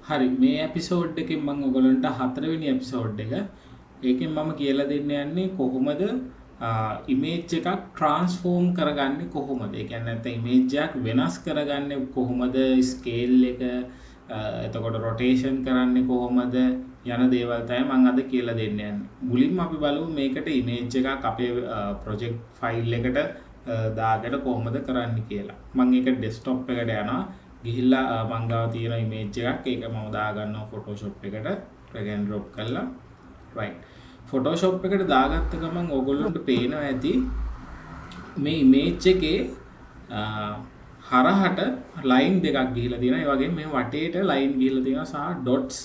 හරි මේ එපිසෝඩ් එකෙන් මම ඔයගලන්ට හතරවෙනි එපිසෝඩ් එක. ඒකෙන් මම කියලා දෙන්න යන්නේ කොහොමද ඉමේජ් එකක් ට්‍රාන්ස්ෆෝම් කරගන්නේ කොහොමද? ඒ කියන්නේ නැත්නම් ඉමේජ් එකක් වෙනස් කරගන්නේ කොහොමද? ස්කේල් එක එතකොට රොටේෂන් කරන්නේ කොහොමද? යන දේවල් තමයි මම අද කියලා දෙන්න යන්නේ. මුලින්ම අපි බලමු මේකට ඉමේජ් එකක් අපේ ප්‍රොජෙක්ට් ෆයිල් එකට දාගෙන කොහොමද කරන්නේ කියලා. මම ඒක ඩෙස්ක්ටොප් එකට යනවා. ගිහිල්ලා මං ගාව තියෙන ඉමේජ් එකක් ඒක මම දාගන්නවා Photoshop එකට drag and drop කරලා right Photoshop එකට දාගත්ත ගමන් ඔයගොල්ලන්ට පේනවා ඇති මේ ඉමේජ් එකේ හරහට ලයින් දෙකක් ගිහිල්ලා තියෙනවා. ඒ වගේම මේ වටේට ලයින් ගිහිල්ලා තියෙනවා සහ ඩොට්ස්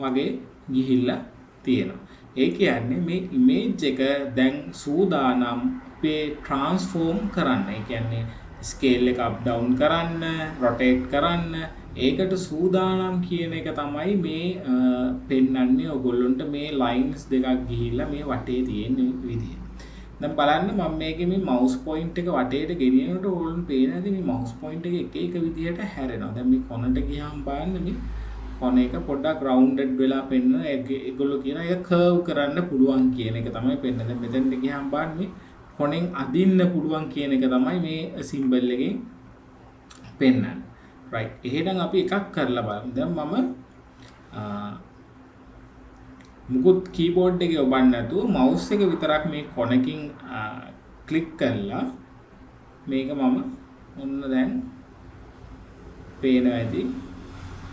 වගේ ගිහිල්ලා තියෙනවා. ඒ කියන්නේ මේ ඉමේජ් එක දැන් සූදානම් අපේ ට්‍රාන්ස්ෆෝම් කරන්න. ඒ කියන්නේ ස්කේල් එක අප් ඩවුන් කරන්න, රොටේට් කරන්න, ඒකට සූදානම් කියන එක තමයි මේ පෙන්වන්නේ ඔයගොල්ලන්ට මේ ලයින්ස් දෙකක් ගිහිල්ලා මේ වටේ තියෙන විදිය. දැන් බලන්න මම මේකේ මේ මවුස් පොයින්ට් එක වටේට ගෙනියනකොට ඕගොල්ලන්ට පේන ඇති මේ මවුස් පොයින්ට් එක එක විදිහට හැරෙනවා. දැන් මේ කොනට ගියාම බලන්න මේ කොන එක පොඩ්ඩක් රවුන්ඩඩ් වෙලා පෙන්න ඒගොල්ලෝ කියන එක කර්ව් කරන්න පුළුවන් කියන එක තමයි පෙන්නන්නේ. දැන් මෙතෙන්ට ගියාම බලන්න මේ කොනෙන් අදින්න පුළුවන් කියන එක තමයි මේ සිම්බල් එකෙන් පෙන්නන්නේ. right එහෙනම් අපි එකක් කරලා බලමු. දැන් මම මුකුත් කීබෝඩ් එකේ ඔබන්න නැතුව මවුස් එක විතරක් මේ කොනකින් ක්ලික් කරලා මේක මම ඔන්න දැන් පේනවා ඇති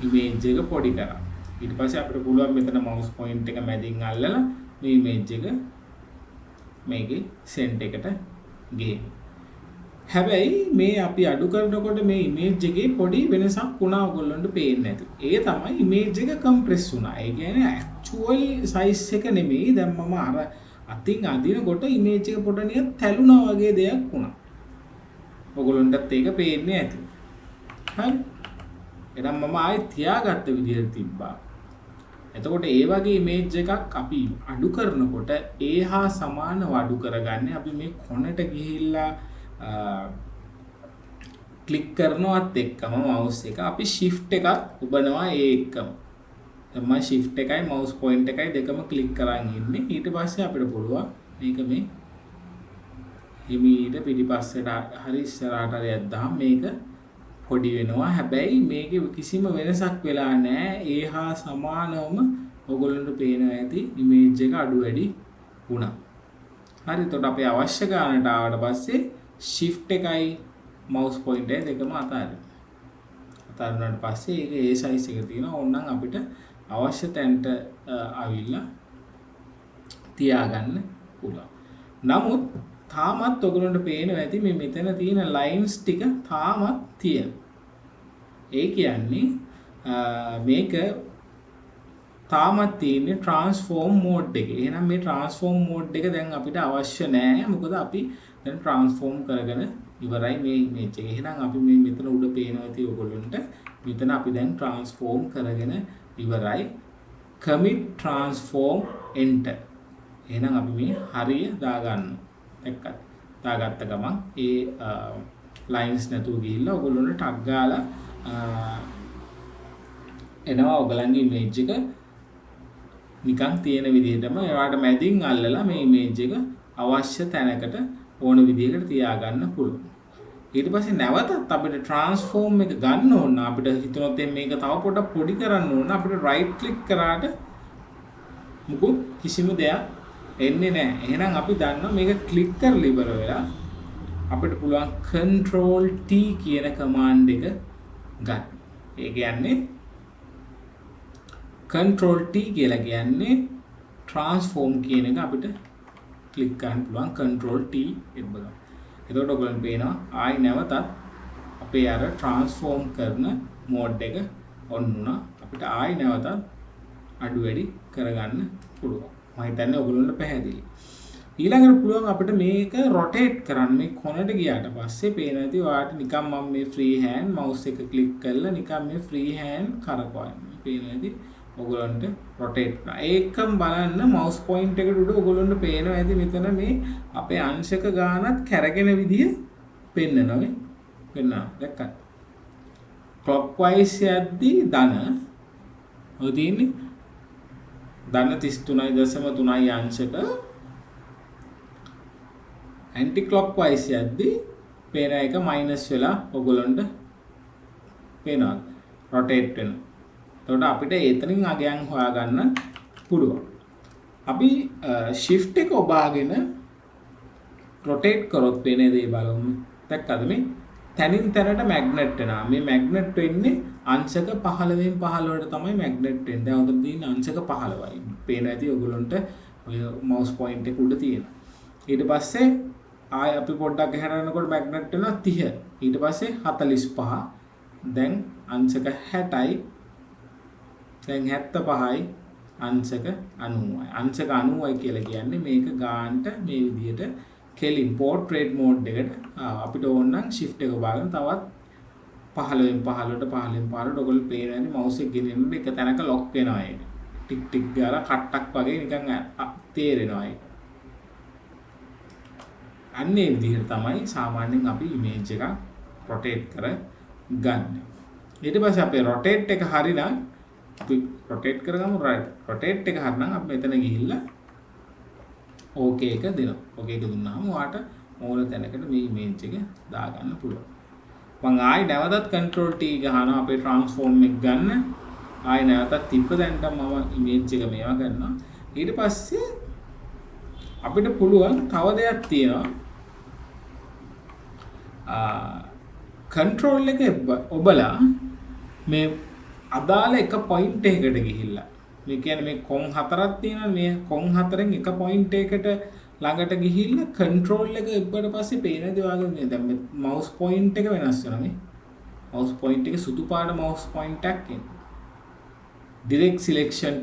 ඉමේජ් එක පොඩි කරා. ඊට පස්සේ අපිට පුළුවන් මෙතන මවුස් පොයින්ට් එක මැදින් අල්ලලා මේ ඉමේජ් එක මේකේ සෙන්ට් එකට ගේන්න. හැබැයි මේ අපි අඩු කරනකොට මේ ඉමේජ් එකේ පොඩි වෙනසක් වුණා ඔයගොල්ලන්ට පේන්නේ නැති. ඒ තමයි ඉමේජ් එක කම්ප්‍රෙස් වුණා. ඒ කියන්නේ ඇක්චුවල් සයිස් එක නෙමෙයි. දැන් මම අර අතින් අදිනකොට ඉමේජ් එක පොඩ නිකන් තැළුණා වගේ දෙයක් වුණා. ඔයගොල්ලන්ටත් ඒක පේන්නේ ඇති. හරි. එහෙනම් මම ආයෙ තියාගත්ත විදිහට තිබ්බා. එතකොට ඒ වගේ ඉමේජ් එකක් අපි අඩු කරනකොට ඒ හා සමානව අඩු කරගන්නේ අපි මේ කොනට ගිහිල්ලා ක්ලික් කරනවත් එක්කම මවුස් එක අපි shift එකක් ඔබනවා ඒ එක්කම. දැන් මම shift එකයි mouse point එකයි දෙකම ක්ලික් කරන් ඉන්නේ. ඊට පස්සේ අපිට පුළුවන් මේක මේ හිමීට පිටිපස්සට හරි ඉස්සරහට හරි යද්දාම මේක පොඩි වෙනවා. හැබැයි මේකේ කිසිම වෙනසක් වෙලා නැහැ. ඒ හා සමානවම ඔයගොල්ලන්ට පේනවා ඇති ඉමේජ් එක අඩු වැඩි වුණා. හරි. එතකොට අපි අවශ්‍ය ගානට ආවට පස්සේ shift එකයි mouse pointer දෙකම අතාරිනවා. අතාරුණාට පස්සේ ඒක ඒ size එක තියෙනවා. ඕනනම් අපිට අවශ්‍ය තැනට ආවිල්ලා තියාගන්න පුළුවන්. නමුත් තාමත් ඔයගොල්ලන්ට පේනවා ඇති මේ මෙතන තියෙන ලයින්ස් ටික තාමත් තියෙනවා. ඒ කියන්නේ මේක තාමත් තියෙන්නේ ට්‍රාන්ස්ෆෝම් මෝඩ් එකේ. එහෙනම් මේ ට්‍රාන්ස්ෆෝම් මෝඩ් එක දැන් අපිට අවශ්‍ය නැහැ. මොකද අපි දැන් ට්‍රාන්ස්ෆෝම් කරගෙන ඉවරයි මේ ඉමේජ් එක. එහෙනම් අපි මේ මෙතන උඩ පේනවා ඇති ඔයගොල්ලන්ට. මෙතන අපි දැන් ට්‍රාන්ස්ෆෝම් කරගෙන ඉවරයි. commit transform enter. එහෙනම් අපි මේ හරිය දාගන්නවා. එක්කත් දාගත්ත ගමන් ඒ ලයින්ස් නැතුව ගිහිල්ලා ඔයගොල්ලොන්ට ටග් ගාලා එනවා ඔයගලන්ගේ ඉමේජ් එක නිකන් තියෙන විදිහටම ඒවට මැදින් අල්ලලා මේ ඉමේජ් එක අවශ්‍ය තැනකට ඕන විදිහකට තියාගන්න පුළුවන්. ඊට පස්සේ නැවතත් අපිට ට්‍රාන්ස්ෆෝම් එක ගන්න ඕන. අපිට හිතනොත් මේක තව පොඩක් පොඩි කරන්න ඕන. අපිට රයිට් ක්ලික් කරාට මුකුත් කිසිම දෙයක් එන්නේ නැහැ. එහෙනම් අපි දන්නවා මේක ක්ලික් කරලා ඉවර වෙලා අපිට පුළුවන් control T කියන command එක ගන්න. ඒ කියන්නේ control T කියලා කියන්නේ transform කියන එක අපිට ක්ලික් කරන්න පුළුවන් control T එක බලන්න. එතකොට ඔයගොල්ලන් පේනවා ආයි නැවතත් අපේ අර transform කරන mode එක on වුණා. අපිට ආයි නැවතත් අඩු වැඩි කරගන්න පුළුවන්. මම හිතන්නේ ඔයගොල්ලන්ට පැහැදිලි. ඊළඟට පුළුවන් අපිට මේක රොටේට් කරන්න. මේ කොනට ගියාට පස්සේ පේන ඇති ඔයාලට නිකන් මම මේ ෆ්‍රී හෑන්ඩ් මවුස් එක ක්ලික් කරලා නිකන් මේ ෆ්‍රී හෑන්ඩ් කරකවන්න. පේන ඇති ඔයගොල්ලන්ට රොටේට් කරනවා. ඒකම බලන්න මවුස් පොයින්ට් එකට උඩ ඔයගොල්ලන්ට පේනවා ඇති මෙතන මේ අපේ අංශක ගානත් කැරගෙන විදිය පෙන්නනවා මේ. පෙන්නනවා. දැක්කද? clockwise යද්දී ධන ඔය තියෙන්නේ ධන 33.3 අංශක ඇන්ටි ක්ලොක්වයිස් යද්දී පේන එක මයිනස් වෙලා ඔයගොල්ලන්ට පේනවා රොටේට් වෙනවා. එතකොට අපිට එතනින් අගයන් හොයාගන්න පුළුවන්. අපි shift එක ඔබාගෙන rotate කරොත් වෙන්නේ දේ බලමු. දැක්කද මේ තනින් තැනට මැග්නට් වෙනවා. මේ මැග්නට් වෙන්නේ අංශක 15න් 15ට තමයි මැග්නට් වෙන්නේ. දැන් උතන තියෙන අංශක 15යි. පේන ඇති ඔයගොල්ලන්ට ඔය mouse point එක උඩ තියෙනවා. ඊට පස්සේ ආය අපි පොඩ්ඩක් එහාට යනකොට මැග්නට් වෙනවා 30. ඊට පස්සේ 45. දැන් අංශක 60යි. දැන් 75යි. අංශක 90යි. අංශක 90යි කියලා කියන්නේ මේක ගානට මේ විදිහට කෙලින් පෝර්ට්‍රේට් මෝඩ් එකට අපිට ඕන නම් shift එක ඔබාගෙන තවත් 15න් 15ට 15න් 15ට ඔයගොල්ලෝ පේනනේ mouse එක ගෙනියනකොට එක තැනක lock වෙනවා ඒක. ටික් ටික් ගාලා කට්ටක් වගේ නිකන් තේරෙනවා ඒක. අන්නේ විදිහට තමයි සාමාන්‍යයෙන් අපි image එකක් rotate කර ගන්න. ඊට පස්සේ අපේ rotate එක හරිනම් අපි rotate කරගමු. rotate එක හරිනම් අපි මෙතන ගිහිල්ලා okay එක දෙනවා. okay එක දුන්නාම ඔයාට ඕන තැනකට මේ image එක දාගන්න පුළුවන්. මම ආයි නැවතත් control T ගහනවා අපේ transform එක ගන්න. ආයි නැවතත් තිබ්බ දැන්ට මම image එක මේවා ගන්නවා. ඊට පස්සේ අපිට පුළුවන් තව දෙයක් තියෙනවා. control එක ඔබලා මේ අදාළ එක point එකකට ගිහිල්ලා මේ කියන්නේ මේ කොන් හතරක් තියෙනවා මේ කොන් හතරෙන් එක point එකකට ළඟට ගිහිල්ලා control එක ඉබ්බට පස්සේ පේනද ඔයාලගේ මේ දැන් මේ mouse point එක වෙනස් වෙනවා මේ mouse point එක සුදු පාට mouse point එකක් එන්නේ direct selection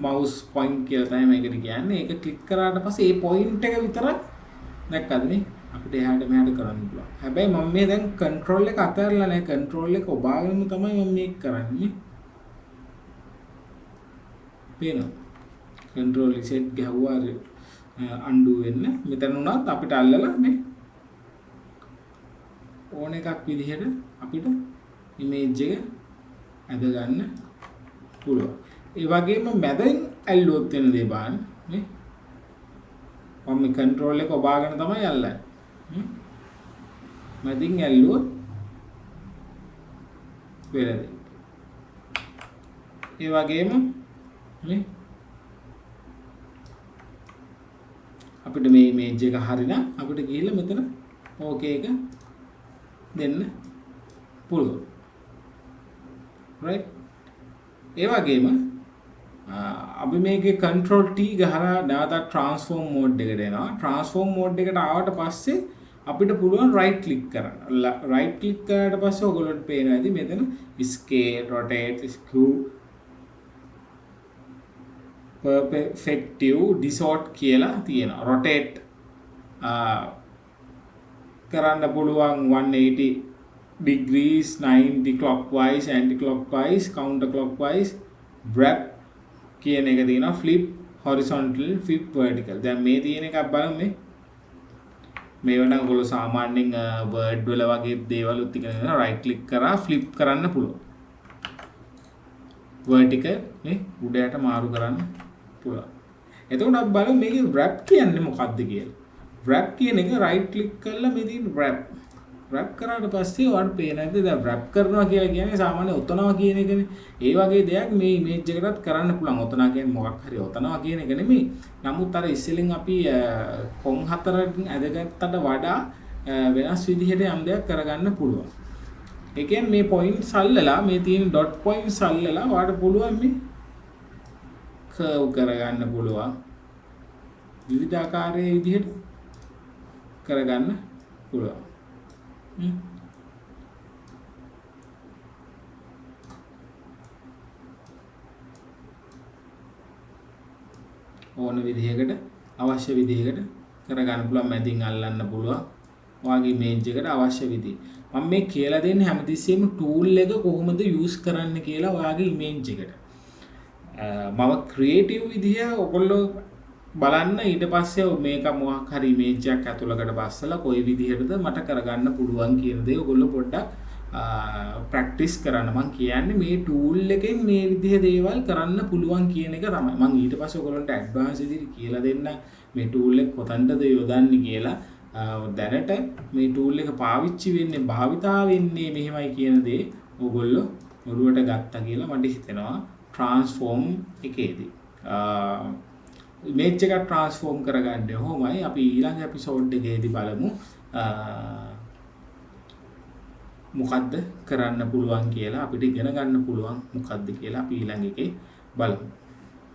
mouse point කියලා තමයි මේකට කියන්නේ ඒක ක්ලික් කරාට පස්සේ ඒ point එක විතරක් දැක්කද මේ අපිට එහාට මෙහාට කරන්න පුළුවන් හැබැයි මම මේ දැන් control එක අතහැරලා නැහැ control එක ඔබාගෙනම තමයි මම මේක කරන්නේ පේනවා control reset ගහුවා undo වෙන්න මෙතන උනත් අපිට අල්ලලා මේ ඕන එකක් විදිහට අපිට image එක ඇද ගන්න පුළුවන් ඒ වගේම මැදින් ඇල්ලුවොත් වෙන දේ බලන්න නේ මම මේ control එක ඔබාගෙන තමයි අල්ලන්නේ මැදින් ඇල්ලුවොත් වෙලද ඒ වගේම නේ අපිට මේ image එක හරිනම් අපිට ගිහිල්ලා මෙතන okay එක දෙන්න පුළුවන් right ඒ වගේම අපි මේකේ control T ගහලා නැවත transform mode එකට එනවා transform mode එකට ආවට පස්සේ අපිට පුළුවන් right click කරන්න right click කරාට පස්සේ ඔයගොල්ලන්ට පේනවා ඇති මෙතන scale rotate skew perspective distort කියලා තියෙනවා rotate කරන්න පුළුවන් 180 degrees 90 clockwise anti clockwise counter clockwise wrap කියන එක තියෙනවා flip horizontal flip vertical දැන් මේ තියෙන එකක් බලමු මේව නම් ඔයගොල්ලෝ සාමාන්‍යයෙන් word වල වගේ දේවල් උත් ඉගෙන ගන්න right click කරා flip කරන්න පුළුවන් vertical මේ උඩයට මාරු කරන්න පුළුවන්. එතකොට අපි බලමු මේකේ wrap කියන්නේ මොකක්ද කියලා. wrap කියන එක right click කරලා මේ තියෙන wrap කරාට පස්සේ ඔයාලට පේනද දැන් wrap කරනවා කියලා කියන්නේ සාමාන්‍ය ඔතනවා කියන එකනේ. ඒ වගේ දෙයක් මේ image එකකටත් කරන්න පුළුවන්. ඔතනවා කියන්නේ මොකක් හරි ඔතනවා කියන එක නෙමෙයි. නමුත් අර ඉස්සෙල්ලින් අපි කොන් හතරකින් ඇදගත්තට වඩා වෙනස් විදිහට යම් දෙයක් කරගන්න පුළුවන්. ඒ කියන්නේ මේ points අල්ලලා මේ තියෙන dot points අල්ලලා ඔයාලට පුළුවන් මේ curve කරගන්න පුළුවන්. විවිධ ආකාරයේ විදිහට කරගන්න පුළුවන්. ඕන විදිහකට අවශ්‍ය විදිහකට කරගන්න පුළුවන් මැදින් අල්ලන්න පුළුවන්. ඔයාගේ image එකට අවශ්‍ය විදිහ. මම මේ කියලා දෙන්නේ හැමතිස්සෙම tool එක කොහොමද use කරන්න කියලා ඔයාගේ image එකට. මම creative විදිහ ඔයගොල්ලෝ බලන්න ඊට පස්සේ මේක මොකක් හරි image එකක් ඇතුළකට බස්සලා කොයි විදිහටද මට කරගන්න පුළුවන් කියන දේ ඔයගොල්ලෝ පොඩ්ඩක් ප්‍රැක්ටිස් කරන්න. මම කියන්නේ මේ ටූල් එකෙන් මේ විදිහේ දේවල් කරන්න පුළුවන් කියන එක තමයි. මම ඊට පස්සේ ඔයගොල්ලන්ට ඇඩ්වාන්ස් විදිහට කියලා දෙන්න මේ ටූල් එක කොතනද යොදන්නේ කියලා. දැනට මේ ටූල් එක පාවිච්චි වෙන්නේ භාවිතා වෙන්නේ මෙහෙමයි කියන දේ ඔයගොල්ලෝ ඔළුවට ගත්තා කියලා මට හිතෙනවා ට්‍රාන්ස්ෆෝම් එකේදී. ඉමේජ් එක ට්‍රාන්ස්ෆෝම් කරගන්න ඕමයි. අපි ඊළඟ එපිසෝඩ් එකේදී බලමු මොකද්ද කරන්න පුළුවන් කියලා, අපිට ඉගෙන ගන්න පුළුවන් මොකද්ද කියලා අපි ඊළඟ එකේ බලමු.